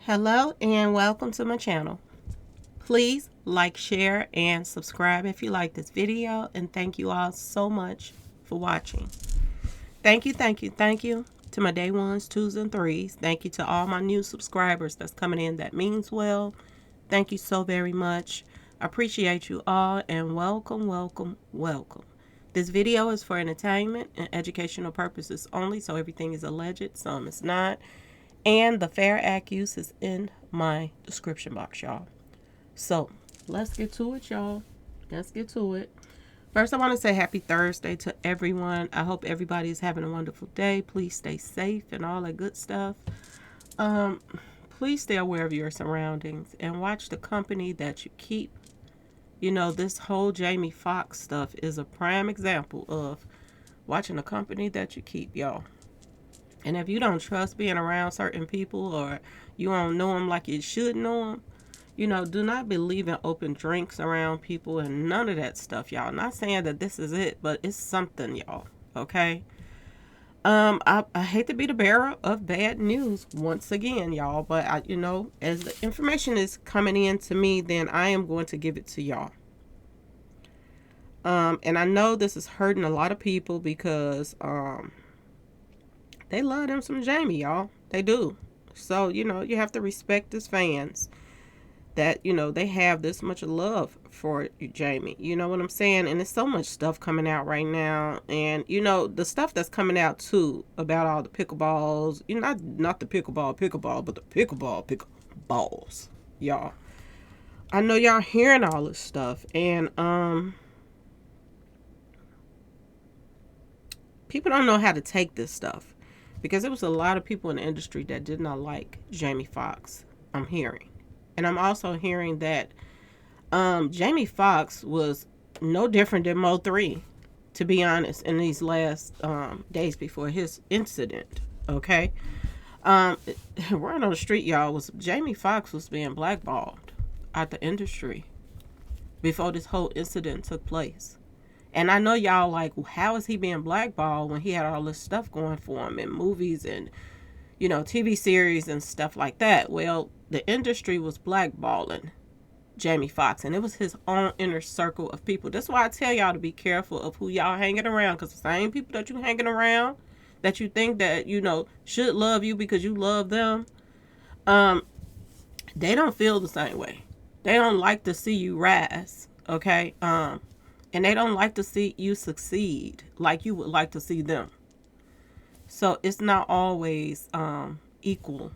Hello and welcome to my channel. Please like, share, and subscribe if you like this video, and thank you all so much for watching. Thank you to my day ones, twos, and threes. Thank you to all my new subscribers that's coming in. That means well. Thank you so very much. I appreciate you all, and welcome. This video is for entertainment and educational purposes only, so everything is alleged, some is not. And the Fair Act use is in my description box, y'all. So, let's get to it, y'all. Let's get to it. First, I want to say happy Thursday to everyone. I hope everybody's having a wonderful day. Please stay safe and all that good stuff. Please stay aware of your surroundings and watch the company that you keep. You know, this whole Jamie Foxx stuff is a prime example of watching the company that you keep, y'all. And if you don't trust being around certain people, or you don't know them like you should know them, you know, do not believe in open drinks around people and none of that stuff, y'all. Not saying that this is it, but it's something, y'all. Okay? I hate to be the bearer of bad news once again, y'all, but as the information is coming in to me, then I am going to give it to y'all. And I know this is hurting a lot of people because they love them some Jamie, y'all. They do. So, you have to respect as fans that, they have this much love for Jamie. You know what I'm saying? And there's so much stuff coming out right now. And, the stuff that's coming out, too, about all the pickleballs. Not the pickleball, but the pickleballs, y'all. I know y'all hearing all this stuff. And, people don't know how to take this stuff. Because there was a lot of people in the industry that did not like Jamie Foxx, I'm hearing. And I'm also hearing that Jamie Foxx was no different than Mo 3, to be honest, in these last days before his incident. Okay? Word on the street, y'all, was Jamie Foxx was being blackballed out the industry before this whole incident took place. And I know y'all like, how is he being blackballed when he had all this stuff going for him in movies and, TV series and stuff like that? Well, the industry was blackballing Jamie Foxx, and it was his own inner circle of people. That's why I tell y'all to be careful of who y'all hanging around, because the same people that you hanging around that you think that, should love you because you love them, they don't feel the same way. They don't like to see you rise, okay? And they don't like to see you succeed like you would like to see them. So it's not always equal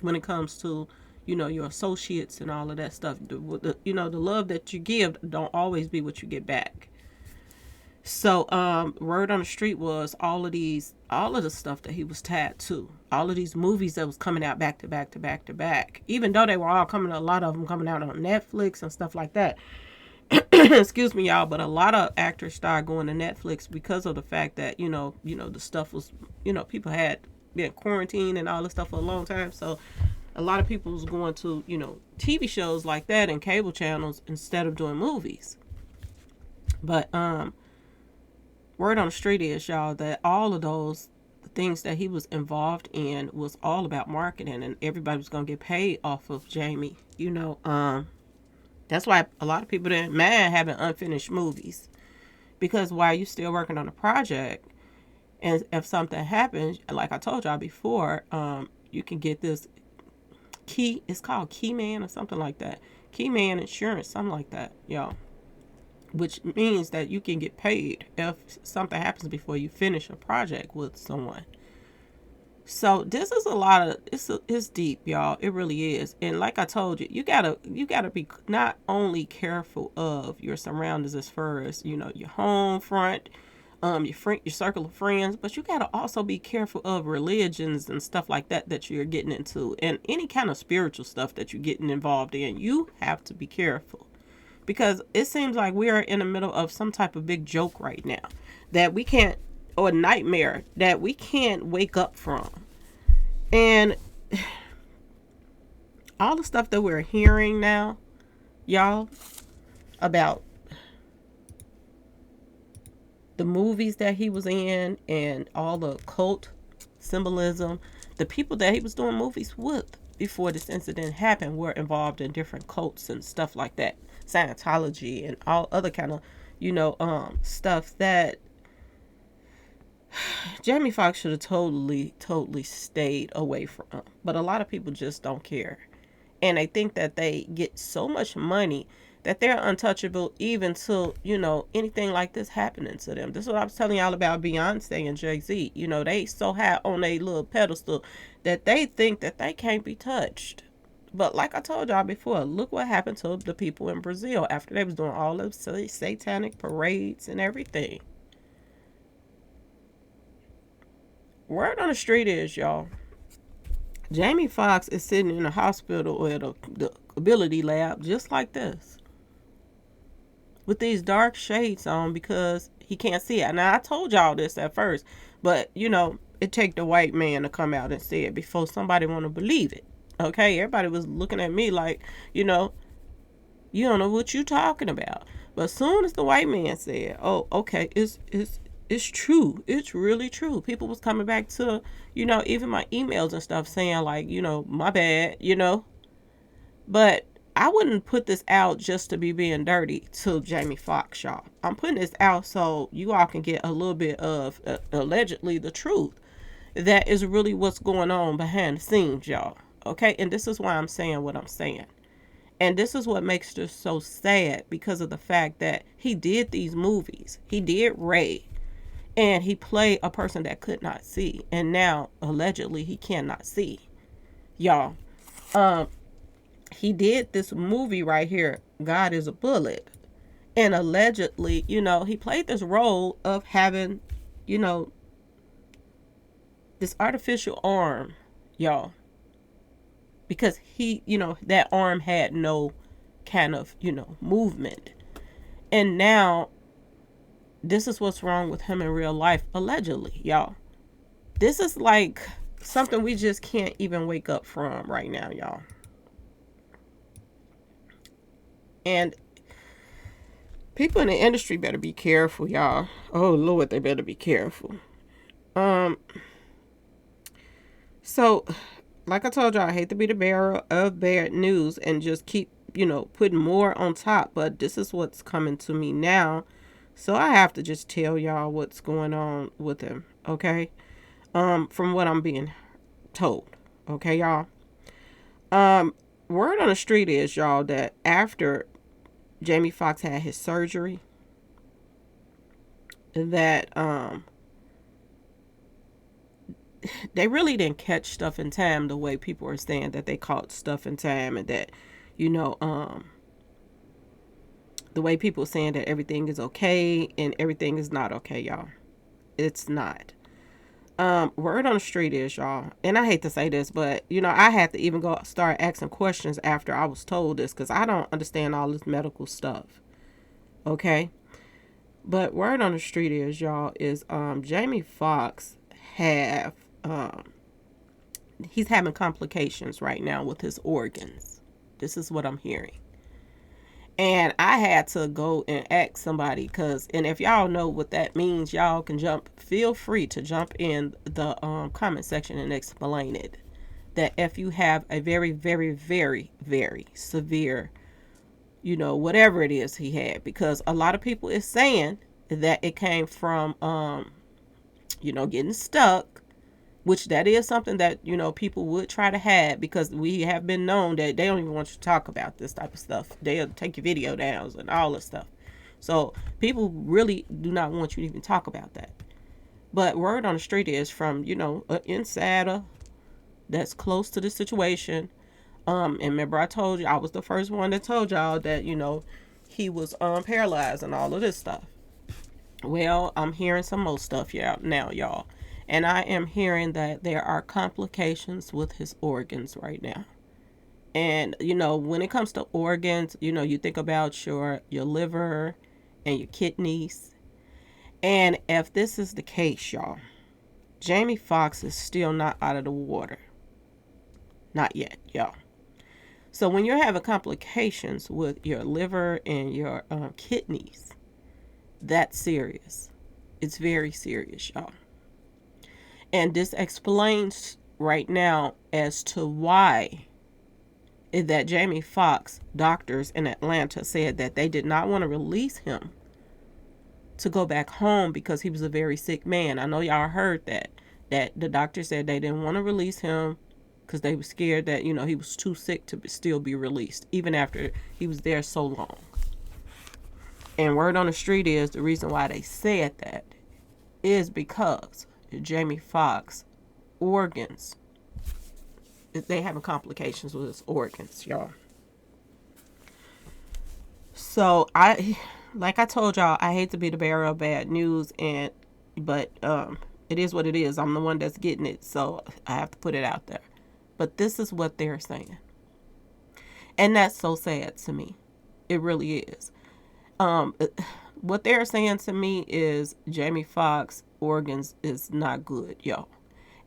when it comes to, your associates and all of that stuff. The love that you give don't always be what you get back. So word on the street was all of the stuff that he was tied to, all of these movies that was coming out back to back, even though they were all a lot of them coming out on Netflix and stuff like that. Excuse me, y'all, but a lot of actors started going to Netflix because of the fact that, the stuff was, people had been quarantined and all this stuff for a long time. So a lot of people was going to, TV shows like that and cable channels instead of doing movies. But word on the street is, y'all, that all of those things that he was involved in was all about marketing, and everybody was going to get paid off of Jamie, That's why a lot of people didn't mind having unfinished movies. Because while you're still working on a project, and if something happens, like I told y'all before, you can get this it's called Keyman or something like that. Keyman insurance, something like that, y'all. Which means that you can get paid if something happens before you finish a project with someone. So this is a lot of it's deep, y'all. It really is. And like I told you, you gotta be not only careful of your surroundings as far as, your home front, your circle of friends, but you gotta also be careful of religions and stuff like that you're getting into, and any kind of spiritual stuff that you're getting involved in. You have to be careful, because it seems like we are in the middle of some type of big joke right now that we can't, or a nightmare that we can't wake up from. And all the stuff that we're hearing now, y'all, about the movies that he was in and all the cult symbolism, the people that he was doing movies with, before this incident happened were involved in different cults and stuff like that, Scientology and all other kind of, stuff that Jamie Foxx should have totally stayed away from. But a lot of people just don't care. And they think that they get so much money that they're untouchable even till, anything like this happening to them. This is what I was telling y'all about Beyonce and Jay-Z. They so high on a little pedestal that they think that they can't be touched. But like I told y'all before, look what happened to the people in Brazil after they was doing all those satanic parades and everything. Word on the street is, y'all, Jamie Foxx is sitting in a hospital or at the ability lab just like this, with these dark shades on because he can't see it. Now, I told y'all this at first, but, it take the white man to come out and say it before somebody want to believe it. Okay? Everybody was looking at me like, you don't know what you talking about. But as soon as the white man said, oh, okay, it's true. It's really true. People was coming back to, even my emails and stuff saying like, my bad, But I wouldn't put this out just to be being dirty to Jamie Foxx, y'all. I'm putting this out so you all can get a little bit of allegedly the truth. That is really what's going on behind the scenes, y'all. Okay? And this is why I'm saying what I'm saying. And this is what makes this so sad, because of the fact that he did these movies. He did Ray. And he played a person that could not see. And now, allegedly, he cannot see. Y'all. He did this movie right here, God is a Bullet. And allegedly, he played this role of having, this artificial arm, y'all. Because he, that arm had no kind of, movement. And now, this is what's wrong with him in real life, allegedly, y'all. This is like something we just can't even wake up from right now, y'all. And people in the industry better be careful, y'all. Oh, Lord, they better be careful. So, like I told y'all, I hate to be the bearer of bad news and just keep, putting more on top. But this is what's coming to me now. So I have to just tell y'all what's going on with him, okay? From what I'm being told, okay, y'all? Word on the street is, y'all, that after Jamie Foxx had his surgery, that they really didn't catch stuff in time the way people are saying that they caught stuff in time, and that, the way people are saying that everything is okay and everything is not okay, y'all. It's not. Word on the street is, y'all, and I hate to say this, but, I had to even go start asking questions after I was told this, because I don't understand all this medical stuff. Okay? But word on the street is, y'all, is Jamie Foxx he's having complications right now with his organs. This is what I'm hearing. And I had to go and ask somebody, and if y'all know what that means, y'all can feel free to jump in the comment section and explain it. That if you have a very, very, very, very severe, whatever it is he had, because a lot of people is saying that it came from, getting stuck, which that is something that, people would try to hide, because we have been known that they don't even want you to talk about this type of stuff. They'll take your video downs and all this stuff. So people really do not want you to even talk about that. But word on the street is from, an insider that's close to the situation. And remember, I told you, I was the first one that told y'all that, he was paralyzed and all of this stuff. Well, I'm hearing some more stuff now, y'all. And I am hearing that there are complications with his organs right now. And, when it comes to organs, you think about your liver and your kidneys. And if this is the case, y'all, Jamie Foxx is still not out of the water. Not yet, y'all. So when you're having complications with your liver and your kidneys, that's serious. It's very serious, y'all. And this explains right now as to why is that Jamie Foxx doctors in Atlanta said that they did not want to release him to go back home because he was a very sick man. I know y'all heard that the doctor said they didn't want to release him because they were scared that, you know, he was too sick to still be released even after he was there so long. And word on the street is the reason why they said that is because Jamie Foxx organs, they having complications with his organs, y'all. So like I told y'all, I hate to be the bearer of bad news, but it is what it is. I'm the one that's getting it, so I have to put it out there. But this is what they're saying, and that's so sad to me. It really is. What they're saying to me is Jamie Foxx organs is not good, y'all.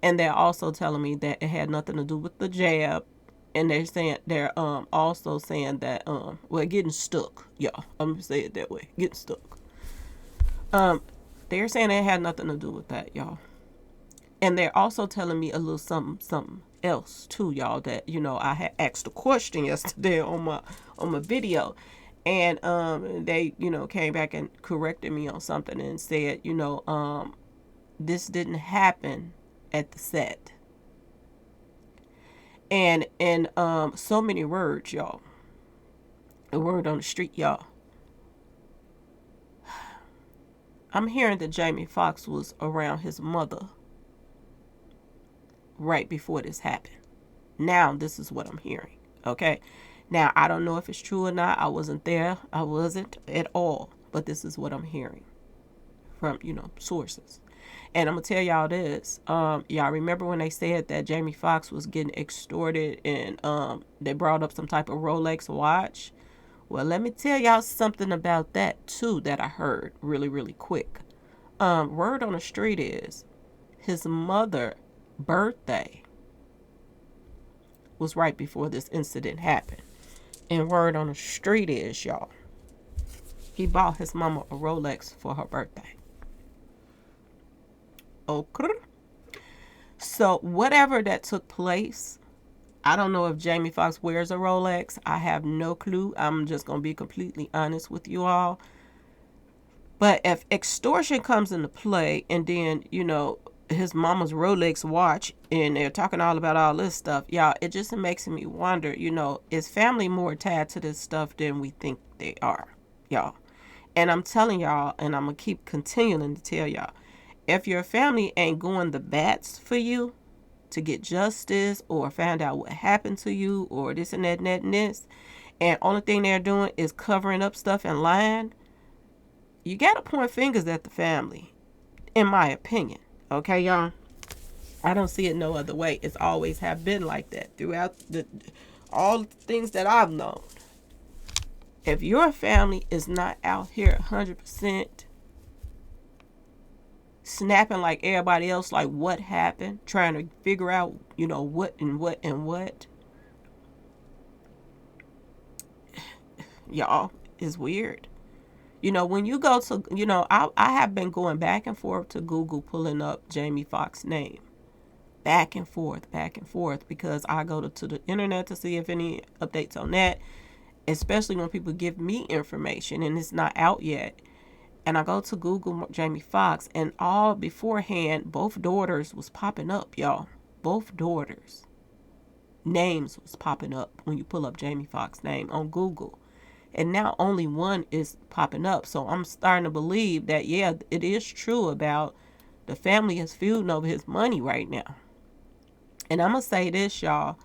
And they're also telling me that it had nothing to do with the jab. And they're also saying that well, getting stuck, y'all. I'm gonna say it that way, getting stuck. They're saying it had nothing to do with that, y'all. And they're also telling me a little something else too, y'all. That, you know, I had asked a question yesterday on my video, and they, you know, came back and corrected me on something and said, you know, this didn't happen at the set. And in so many words, y'all, a word on the street, y'all, I'm hearing that Jamie Foxx was around his mother right before this happened. Now this is what I'm hearing, okay? Now, I don't know if it's true or not. I wasn't there. I wasn't at all. But this is what I'm hearing from, you know, sources. And I'm going to tell y'all this. Y'all remember when they said that Jamie Foxx was getting extorted and they brought up some type of Rolex watch? Well, let me tell y'all something about that, too, that I heard really, really quick. Word on the street is his mother's birthday was right before this incident happened. And word on the street is, y'all, he bought his mama a Rolex for her birthday. Okay. So whatever that took place, I don't know if Jamie Foxx wears a Rolex. I have no clue. I'm just going to be completely honest with you all. But if extortion comes into play and then, you know, his mama's Rolex watch and they're talking all about all this stuff, y'all, it just makes me wonder, you know, is family more tied to this stuff than we think they are, y'all? And I'm telling y'all, and I'm going to keep continuing to tell y'all, if your family ain't going the bats for you to get justice or find out what happened to you or this and that and that and this, and only thing they're doing is covering up stuff and lying, you got to point fingers at the family, in my opinion. Okay, y'all? I don't see it no other way. It's always have been like that throughout all the things that I've known. If your family is not out here 100% snapping like everybody else, like what happened, trying to figure out, you know, what and what and what, y'all, is weird. You know, when you go to, you know, I have been going back and forth to Google pulling up Jamie Foxx's name. Back and forth, because I go to the internet to see if any updates on that, especially when people give me information and it's not out yet. And I go to Google Jamie Foxx, and all beforehand, both daughters was popping up, y'all. Both daughters' names was popping up when you pull up Jamie Foxx's name on Google. And now only one is popping up. So I'm starting to believe that, yeah, it is true about the family is feuding over his money right now. And I'm going to say this, y'all.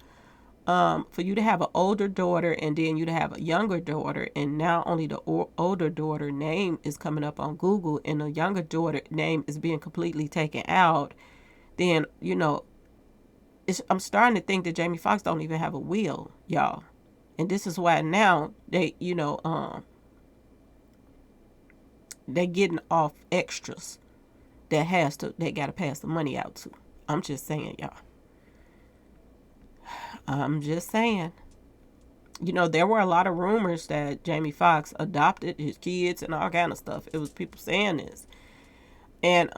For you to have an older daughter and then you to have a younger daughter, and now only the older daughter name is coming up on Google and the younger daughter name is being completely taken out, then, you know, I'm starting to think that Jamie Foxx don't even have a will, y'all. And this is why now they, you know, they getting off extras they got to pass the money out to. I'm just saying, y'all. I'm just saying. You know, there were a lot of rumors that Jamie Foxx adopted his kids and all kind of stuff. It was people saying this. And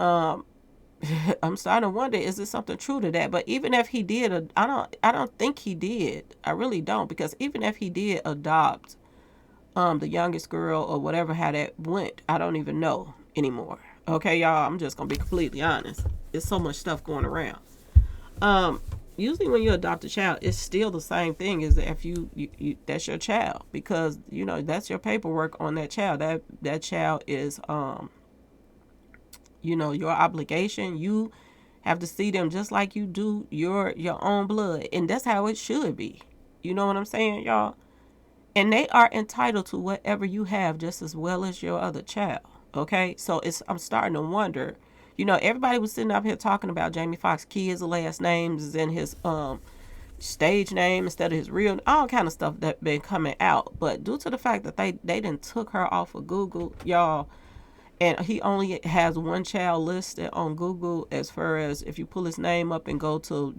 I'm starting to wonder, is there something true to that? But even if he did, I don't think he did. I really don't, because even if he did adopt the youngest girl or whatever, how that went, I don't even know anymore. Okay, y'all, I'm just gonna be completely honest. There's so much stuff going around. Um, Usually when you adopt a child, it's still the same thing as if you that's your child, because that's your paperwork on that child. That child is your obligation. You have to see them just like you do your own blood, and that's how it should be. You know what I'm saying, y'all? And they are entitled to whatever you have just as well as your other child. Okay, so I'm starting to wonder. Everybody was sitting up here talking about Jamie Foxx kids' last names is in his stage name instead of his real, all kind of stuff that been coming out. But due to the fact that they didn't took her off of Google, y'all, and he only has one child listed on Google, as far as if you pull his name up and go to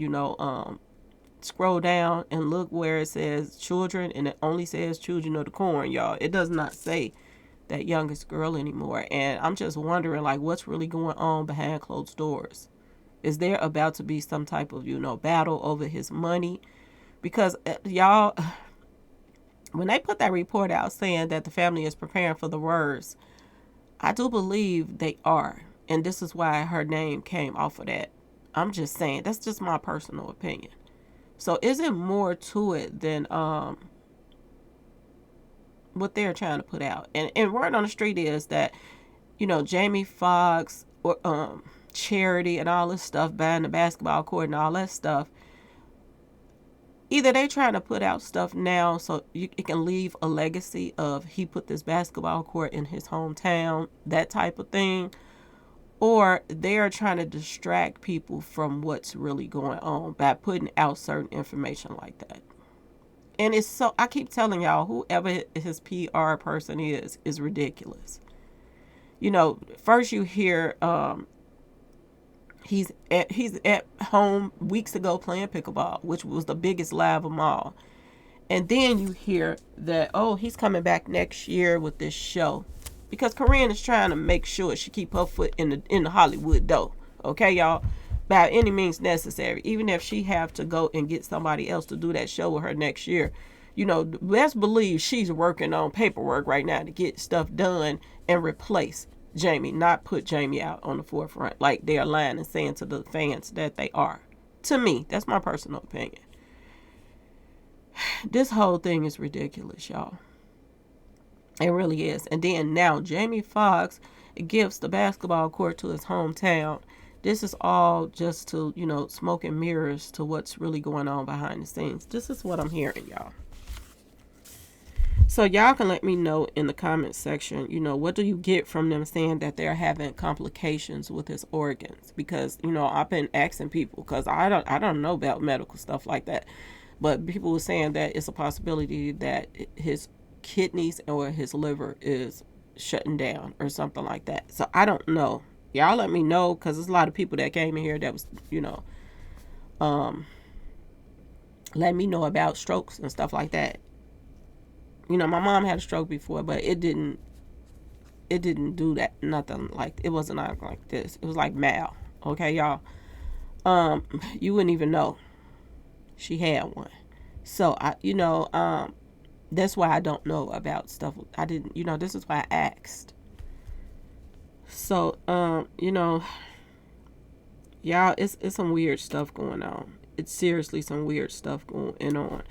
scroll down and look where it says children, and it only says children of the corn, y'all. It does not say that youngest girl anymore. And I'm just wondering, like, what's really going on behind closed doors? Is there about to be some type of battle over his money? Because y'all, when they put that report out saying that the family is preparing for the worst, I do believe they are, and this is why her name came off of that. I'm just saying, that's just my personal opinion. So is it more to it than what they're trying to put out? And word on the street is that Jamie Foxx or Charity and all this stuff, buying the basketball court and all that stuff, either they trying to put out stuff now so it can leave a legacy of he put this basketball court in his hometown, that type of thing, or they are trying to distract people from what's really going on by putting out certain information like that. And it's so, I keep telling y'all, whoever his PR person is ridiculous. First you hear he's at home weeks ago playing pickleball, which was the biggest lie of them all. And then you hear that, oh, he's coming back next year with this show, because Corinne is trying to make sure she keep her foot in the Hollywood dough. Okay, y'all, by any means necessary. Even if she have to go and get somebody else to do that show with her next year, best believe she's working on paperwork right now to get stuff done and replace Jamie, not put Jamie out on the forefront like they're lying and saying to the fans that they are. To me, that's my personal opinion. This whole thing is ridiculous, y'all. It really is. And then now Jamie Foxx gives the basketball court to his hometown. This is all just to, smoke and mirrors to what's really going on behind the scenes. This is what I'm hearing, y'all. So y'all can let me know in the comment section, what do you get from them saying that they're having complications with his organs? Because, I've been asking people, because I don't know about medical stuff like that. But people were saying that it's a possibility that his kidneys or his liver is shutting down or something like that. So I don't know. Y'all let me know, because there's a lot of people that came in here that was, let me know about strokes and stuff like that. My mom had a stroke before, but it didn't do that. Nothing like, it wasn't like this. It was like mal. Okay, y'all. You wouldn't even know she had one. So that's why I don't know about stuff. I didn't, this is why I asked. So, y'all, it's some weird stuff going on. It's seriously some weird stuff going on.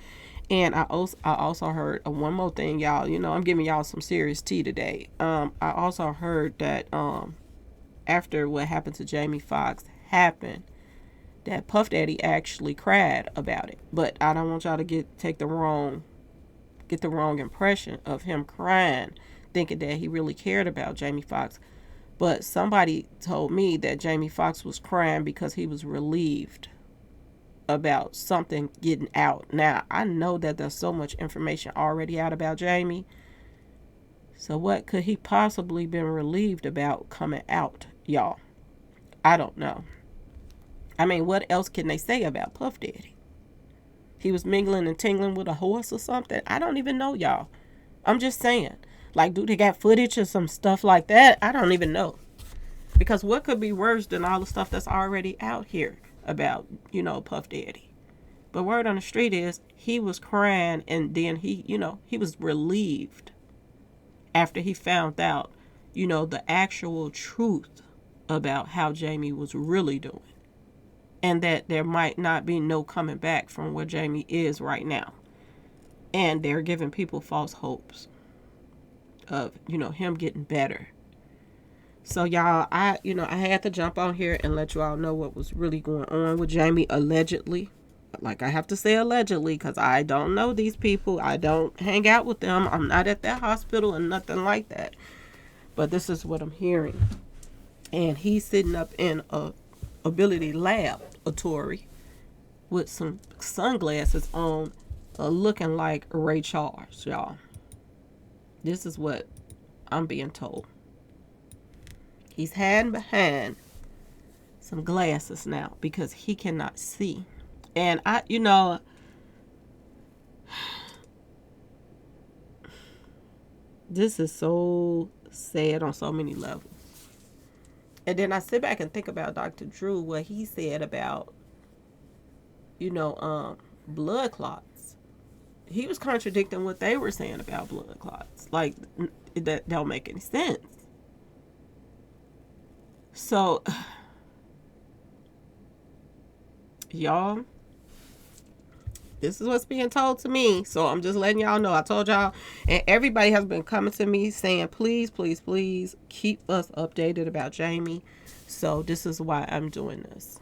And I also heard one more thing, y'all. I'm giving y'all some serious tea today. I also heard that after what happened to Jamie Foxx happened, that Puff Daddy actually cried about it. But I don't want y'all to get the wrong impression of him crying, thinking that he really cared about Jamie Foxx. But somebody told me that Jamie Foxx was crying because he was relieved about something getting out. Now, I know that there's so much information already out about Jamie. So what could he possibly been relieved about coming out, y'all? I don't know. I mean, what else can they say about Puff Daddy? He was mingling and tingling with a horse or something? I don't even know, y'all. I'm just saying. Like, do they got footage or some stuff like that? I don't even know. Because what could be worse than all the stuff that's already out here about, Puff Daddy? But word on the street is he was crying, and then he was relieved after he found out, the actual truth about how Jamie was really doing. And that there might not be no coming back from where Jamie is right now. And they're giving people false hopes of, him getting better. So y'all, I had to jump on here and let you all know what was really going on with Jamie allegedly. Like, I have to say allegedly because I don't know these people. I don't hang out with them. I'm not at that hospital and nothing like that. But this is what I'm hearing. And he's sitting up in a ability laboratory with some sunglasses on, looking like Ray Charles, y'all. This is what I'm being told. He's hiding behind some glasses now because he cannot see. And this is so sad on so many levels. And then I sit back and think about Dr. Drew, what he said about, blood clots. He was contradicting what they were saying about blood clots. Like, that don't make any sense. So, y'all, this is what's being told to me. So I'm just letting y'all know. I told y'all, and everybody has been coming to me saying, please, please, please keep us updated about Jamie. So this is why I'm doing this.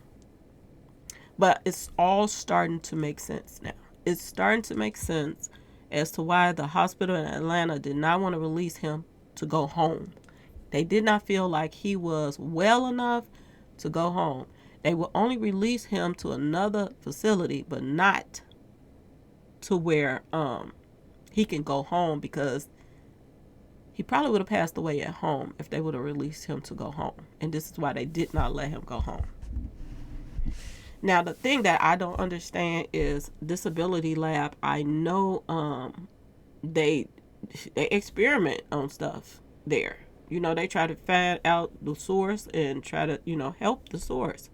But it's all starting to make sense now. It's starting to make sense as to why the hospital in Atlanta did not want to release him to go home. They did not feel like he was well enough to go home. They will only release him to another facility, but not to where he can go home, because he probably would have passed away at home if they would have released him to go home. And this is why they did not let him go home. Now, the thing that I don't understand is disability lab. I know they experiment on stuff there. They try to find out the source and try to, help the source.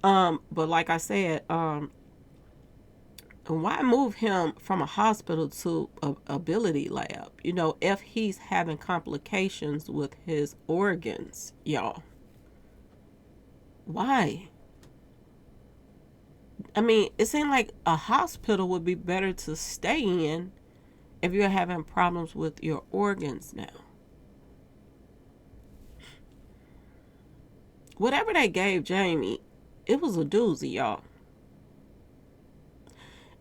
But like I said, why move him from a hospital to a ability lab? If he's having complications with his organs, y'all. Why? I mean, it seemed like a hospital would be better to stay in if you're having problems with your organs now. Whatever they gave Jamie, it was a doozy, y'all.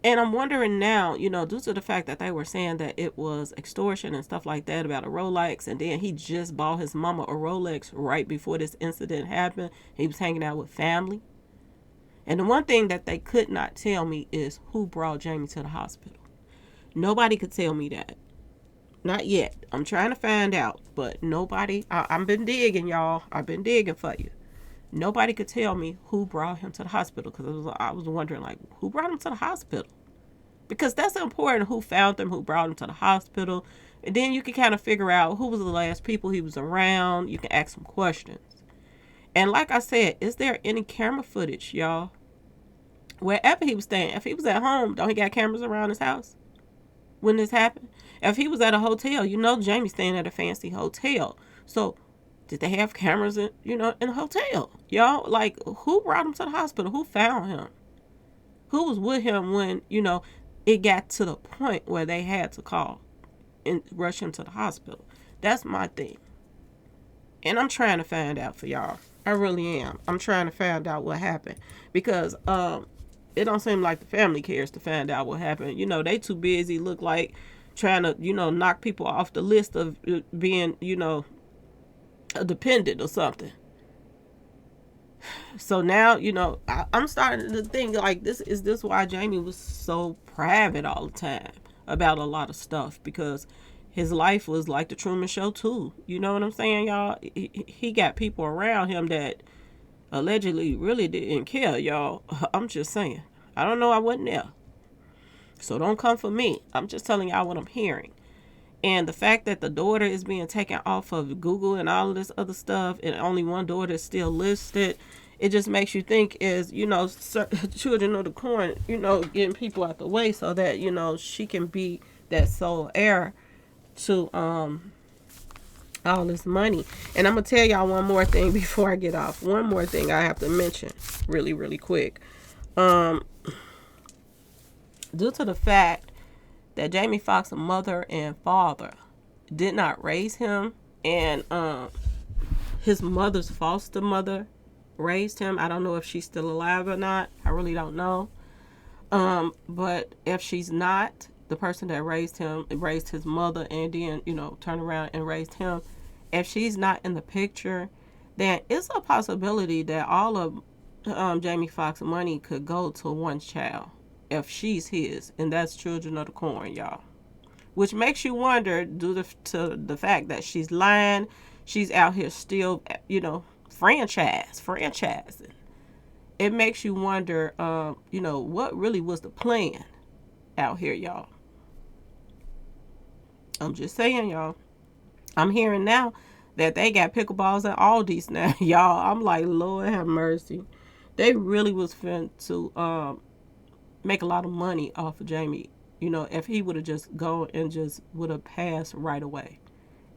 And I'm wondering now, due to the fact that they were saying that it was extortion and stuff like that about a Rolex, and then he just bought his mama a Rolex right before this incident happened. He was hanging out with family. And the one thing that they could not tell me is who brought Jamie to the hospital. Nobody could tell me that. Not yet. I'm trying to find out, but nobody. I've been digging, y'all. I've been digging for you. Nobody could tell me who brought him to the hospital, because I was wondering, like, who brought him to the hospital? Because that's important, who found him, who brought him to the hospital. And then you can kind of figure out who was the last people he was around. You can ask some questions. And like I said, is there any camera footage, y'all? Wherever he was staying. If he was at home, don't he got cameras around his house when this happened? If he was at a hotel, Jamie's staying at a fancy hotel. So did they have cameras in the hotel? Y'all, like, who brought him to the hospital? Who found him? Who was with him when, it got to the point where they had to call and rush him to the hospital? That's my thing. And I'm trying to find out for y'all. I really am. I'm trying to find out what happened. Because it don't seem like the family cares to find out what happened. They too busy, look like, trying to, knock people off the list of being, a dependent or something. So now, I'm starting to think, like, this why Jamie was so private all the time about a lot of stuff? Because his life was like the Truman Show too. You know what I'm saying, y'all? He got people around him that allegedly really didn't care, y'all. I'm just saying. I don't know. I wasn't there. So don't come for me. I'm just telling y'all what I'm hearing. And the fact that the daughter is being taken off of Google and all of this other stuff, and only one daughter is still listed, it just makes you think is, children of the corn, getting people out the way so that, she can be that sole heir to all this money. And I'm going to tell y'all one more thing before I get off. One more thing I have to mention really, really quick. Due to the fact that Jamie Foxx's mother and father did not raise him, and his mother's foster mother raised him. I don't know if she's still alive or not. I really don't know. But if she's not, the person that raised him, raised his mother, and then, turned around and raised him, if she's not in the picture, then it's a possibility that all of Jamie Foxx's money could go to one child if she's his, and that's Children of the Corn, y'all. Which makes you wonder, due to the fact that she's lying, she's out here still, franchising. It makes you wonder, what really was the plan out here, y'all. I'm just saying, y'all. I'm hearing now that they got pickleballs at Aldi's now, y'all. I'm like, Lord have mercy. They really was fin to make a lot of money off of Jamie. If he would have just gone and just would have passed right away.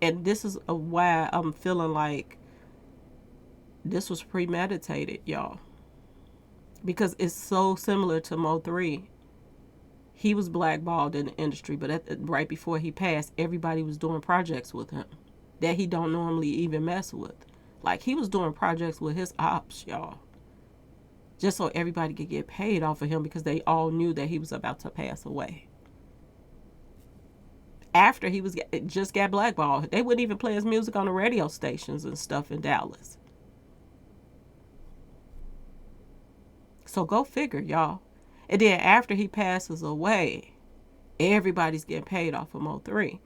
And this is why I'm feeling like this was premeditated, y'all. Because it's so similar to Mo 3. He was blackballed in the industry, but right before he passed, everybody was doing projects with him that he don't normally even mess with. Like, he was doing projects with his ops, y'all. Just so everybody could get paid off of him because they all knew that he was about to pass away. After he just got blackballed, they wouldn't even play his music on the radio stations and stuff in Dallas. So go figure, y'all. And then after he passes away, everybody's getting paid off of Mo 3.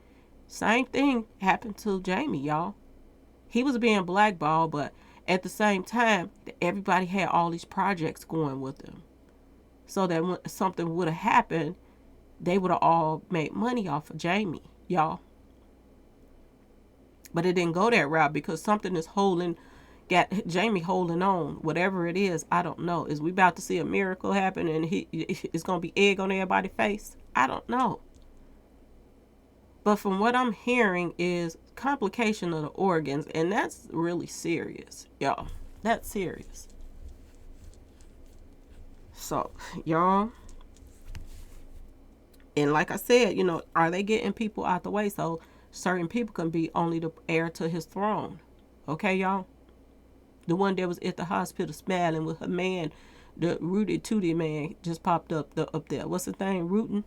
Same thing happened to Jamie, y'all. He was being blackballed, but at the same time, everybody had all these projects going with him. So that when something would have happened, they would have all made money off of Jamie, y'all. But it didn't go that route because something is got Jamie holding on. Whatever it is, I don't know. Is we about to see a miracle happen and it's going to be egg on everybody's face? I don't know. But from what I'm hearing is complication of the organs, and that's really serious, y'all. That's serious. So, y'all, and like I said, are they getting people out the way so certain people can be only the heir to his throne? Okay, y'all? The one that was at the hospital smiling with her man, the Rooted Tootie man, just popped up there. What's his name? Rootin'?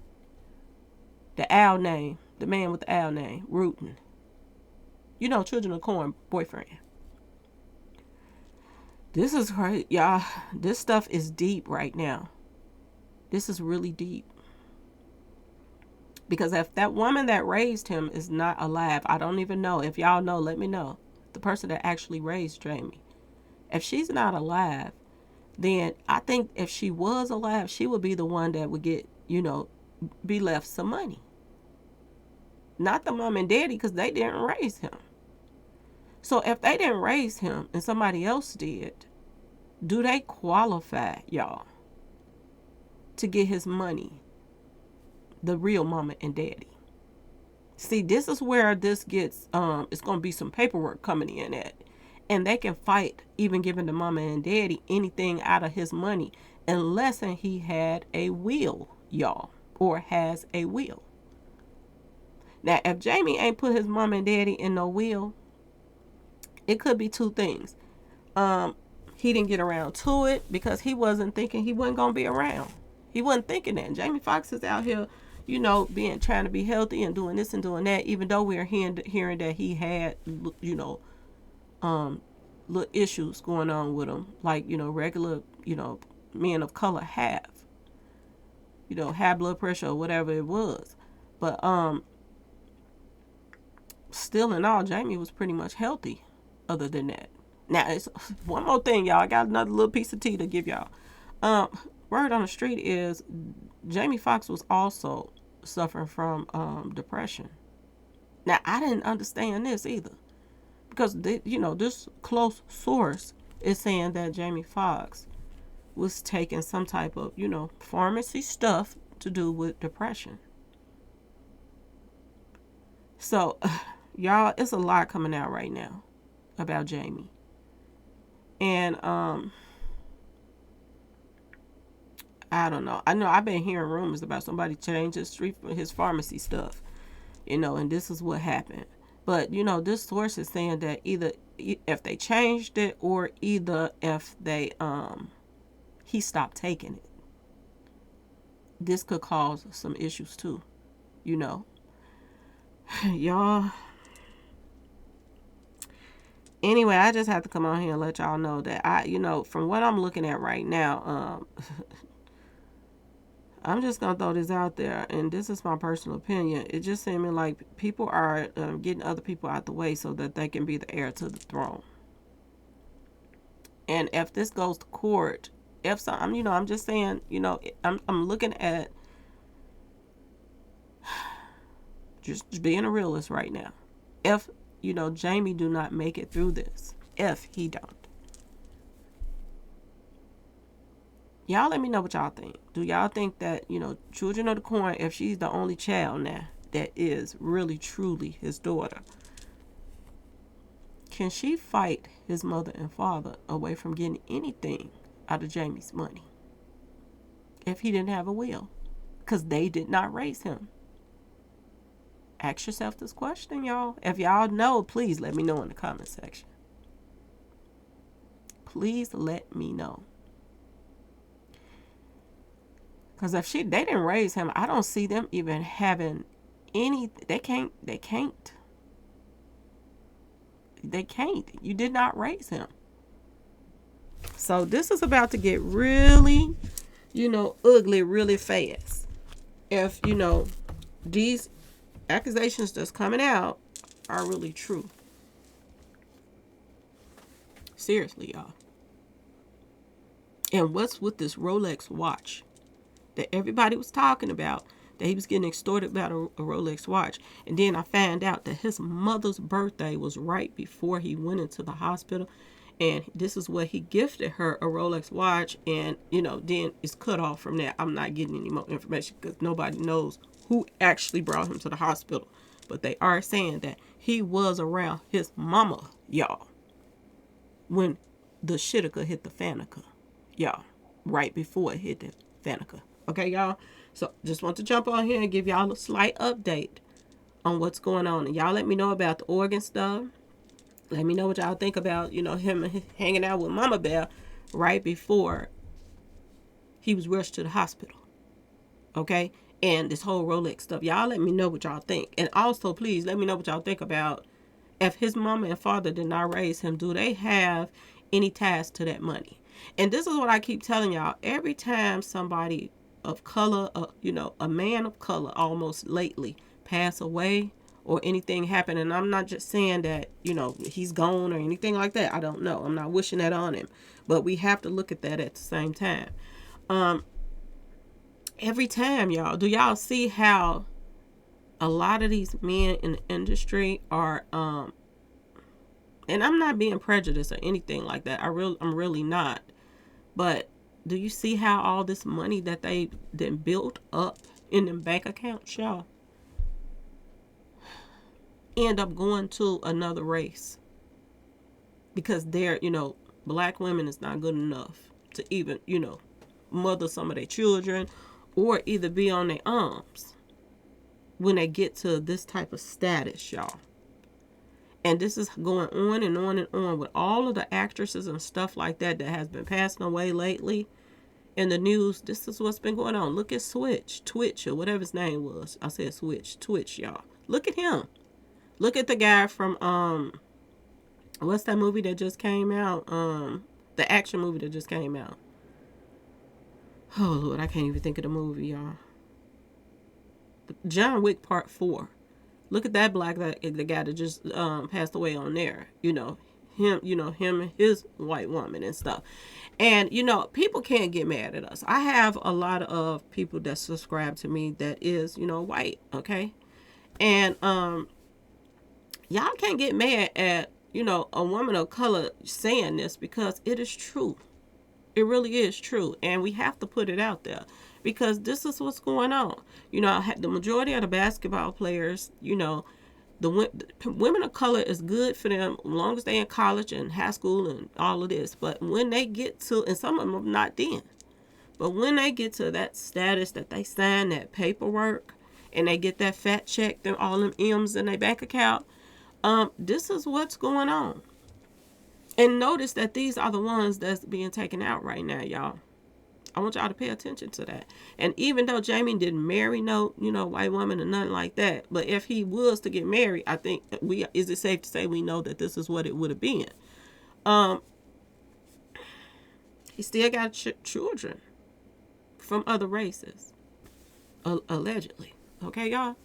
The owl name. The man with the owl name. Rootin'. Children of Corn boyfriend. This is right, y'all. This stuff is deep right now. This is really deep. Because if that woman that raised him is not alive, I don't even know. If y'all know, let me know. The person that actually raised Jamie. If she's not alive, then I think if she was alive, she would be the one that would get, be left some money. Not the mom and daddy, because they didn't raise him. So if they didn't raise him and somebody else did, do they qualify, y'all, to get his money? The real mama and daddy. See, this is where this gets, it's going to be some paperwork coming in at. And they can fight even giving the mama and daddy anything out of his money unless he had a will, y'all, or has a will. Now, if Jamie ain't put his mama and daddy in no will, it could be two things. He didn't get around to it because he wasn't thinking he wasn't going to be around. He wasn't thinking that. Jamie Foxx is out here, trying to be healthy and doing this and doing that, even though we're hearing that he had, little issues going on with him, like, regular, men of color have, high blood pressure or whatever it was. But, still in all, Jamie was pretty much healthy other than that. Now, it's one more thing, y'all. I got another little piece of tea to give y'all. Word on the street is Jamie Foxx was also suffering from depression. Now, I didn't understand this either. Because, this close source is saying that Jamie Foxx was taking some type of, pharmacy stuff to do with depression. So, y'all, it's a lot coming out right now about Jamie. And, I don't know. I know I've been hearing rumors about somebody changing his pharmacy stuff, and this is what happened. But, this source is saying that either if they changed it or either if they, he stopped taking it. This could cause some issues too, y'all. Anyway, I just have to come on here and let y'all know that from what I'm looking at right now, I'm just going to throw this out there, and this is my personal opinion. It just seems like people are getting other people out the way so that they can be the heir to the throne. And if this goes to court, if so, I'm just saying, I'm looking at just being a realist right now. If, Jamie do not make it through this, if he don't. Y'all let me know what y'all think. Do y'all think that, Children of the Corn, if she's the only child now that is really, truly his daughter, can she fight his mother and father away from getting anything out of Jamie's money if he didn't have a will? Because they did not raise him. Ask yourself this question, y'all. If y'all know, please let me know in the comment section. Please let me know. Because if they didn't raise him, I don't see them even having any. They can't. You did not raise him. So this is about to get really, ugly really fast. If, these accusations that's coming out are really true. Seriously, y'all. And what's with this Rolex watch that everybody was talking about, that he was getting extorted about a Rolex watch? And then I found out that his mother's birthday was right before he went into the hospital. And this is what he gifted her, a Rolex watch. And, then it's cut off from that. I'm not getting any more information because nobody knows who actually brought him to the hospital. But they are saying that he was around his mama, y'all, when the shitika hit the fanica, y'all, right before it hit the fanica. Okay, y'all? So just want to jump on here and give y'all a slight update on what's going on. And y'all let me know about the organ stuff. Let me know what y'all think about, him hanging out with Mama Bear right before he was rushed to the hospital. Okay? And this whole Rolex stuff. Y'all let me know what y'all think. And also, please, let me know what y'all think about if his mama and father did not raise him. Do they have any ties to that money? And this is what I keep telling y'all. Every time somebody of color, a man of color almost lately pass away or anything happen, and I'm not just saying that, he's gone or anything like that. I don't know. I'm not wishing that on him. But we have to look at that at the same time. Every time, y'all, do y'all see how a lot of these men in the industry are, and I'm not being prejudiced or anything like that. I'm really not. But do you see how all this money that they then built up in them bank accounts, y'all, end up going to another race? Because they're, black women is not good enough to even, mother some of their children or either be on their arms when they get to this type of status, y'all. And this is going on and on and on with all of the actresses and stuff like that has been passing away lately in the news. This is what's been going on. Look at Twitch, or whatever his name was. I said Twitch, y'all. Look at him. Look at the guy from, what's that movie that just came out? The action movie that just came out. Oh, Lord, I can't even think of the movie, y'all. John Wick Part 4. Look at that the guy that just passed away on there. Him and his white woman and stuff. And, people can't get mad at us. I have a lot of people that subscribe to me that is, white, okay? And y'all can't get mad at, you know, a woman of color saying this, because it is true. It really is true, and we have to put it out there, because this is what's going on. You know, the majority of the basketball players, you know, the women of color is good for them as long as they in college and high school and all of this. But when they get to, and some of them not then, but when they get to that status that they sign that paperwork and they get that fat check, then all them M's in their bank account, this is what's going on. And notice that these are the ones that's being taken out right now, y'all. I want y'all to pay attention to that. And even though Jamie didn't marry no, you know, white woman or nothing like that, but if he was to get married, I think is it safe to say we know that this is what it would have been. He still got children from other races, allegedly. Okay, y'all?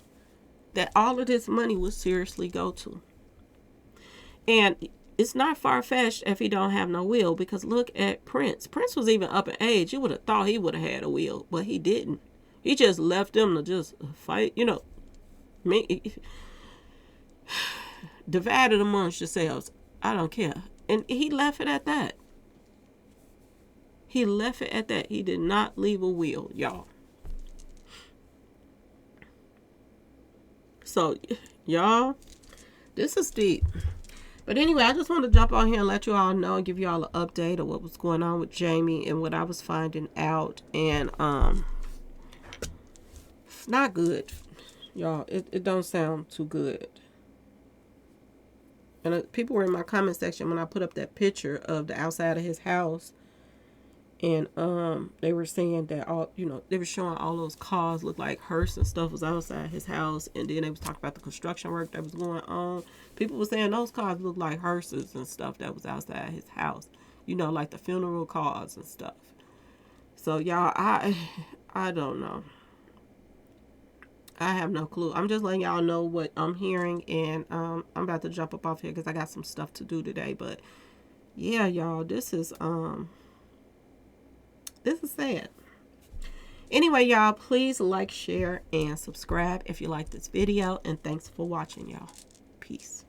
That all of this money would seriously go to. And it's not far-fetched if he don't have no will, because look at Prince. Prince was even up in age. You would have thought he would have had a will, but he didn't. He just left them to just fight, you know, divide it amongst yourselves. I don't care. And he left it at that. He left it at that. He did not leave a will, y'all. So, y'all, this is deep. But anyway, I just want to jump on here and let you all know, give you all an update of what was going on with Jamie and what I was finding out. And it's not good, y'all. It don't sound too good. And people were in my comment section when I put up that picture of the outside of his house. And they were saying that all, you know, they were showing all those cars look like hearse and stuff was outside his house, and then they was talking about the construction work that was going on. People were saying those cars look like hearses and stuff that was outside his house, you know, like the funeral cars and stuff. So y'all, I don't know. I have no clue. I'm just letting y'all know what I'm hearing, and I'm about to jump up off here because I got some stuff to do today. But yeah, y'all, this is sad. Anyway, y'all, please like, share, and subscribe if you like this video. And thanks for watching, y'all. Peace.